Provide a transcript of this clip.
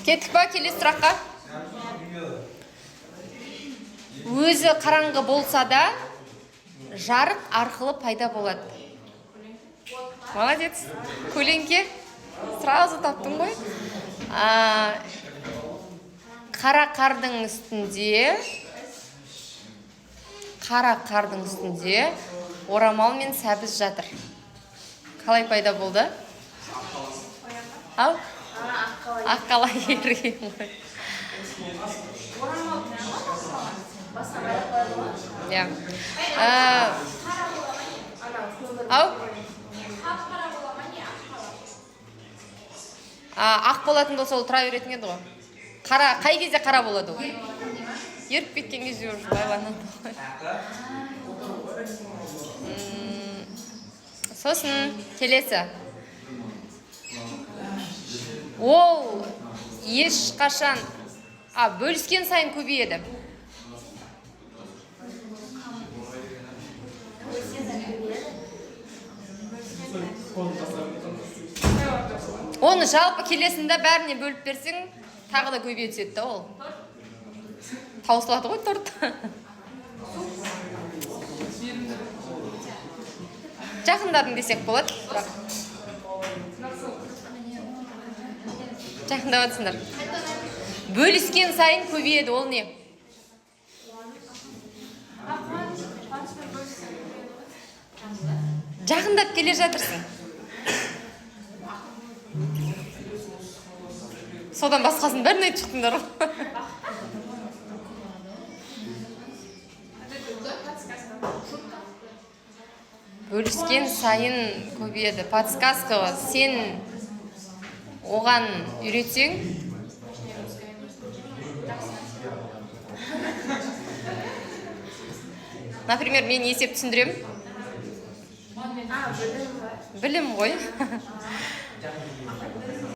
Кеттік па, келесі сұраққа? Өзі қараңғы болса да, жарық арқылы пайда болады. Молодец. Көлеңке. Сразу таптың ғой. Қара қардың үстінде орамал мен сәбіз жатыр. Қалай пайда болды? Ау? Аққала ерген ғой. Ау? Ақ болатын болса ол тұра беретін еді ғой. Қай кезде қара болады ғой? Еріп кеткен кезде уже байланады ғой. Сосын келесі. Ол ешқашан бөліскен сайын көбейеді. Оны жалпы келесінде бәріне бөліп берсең, тағы да көбейе түседі ол. Таусылады ғой торт. Жақындадың десек болады. Жақындап атсыңдар. Бөліскен сайын көбейеді, ол не? Жақындап келе жатырсың. Содан басқасын бәрін айтып шықтыңдар ғой. Бөліскен сайын көбейеді. Подсказка сен оған үйретсең, например, мен есеп түсіндірем. Білім ғой.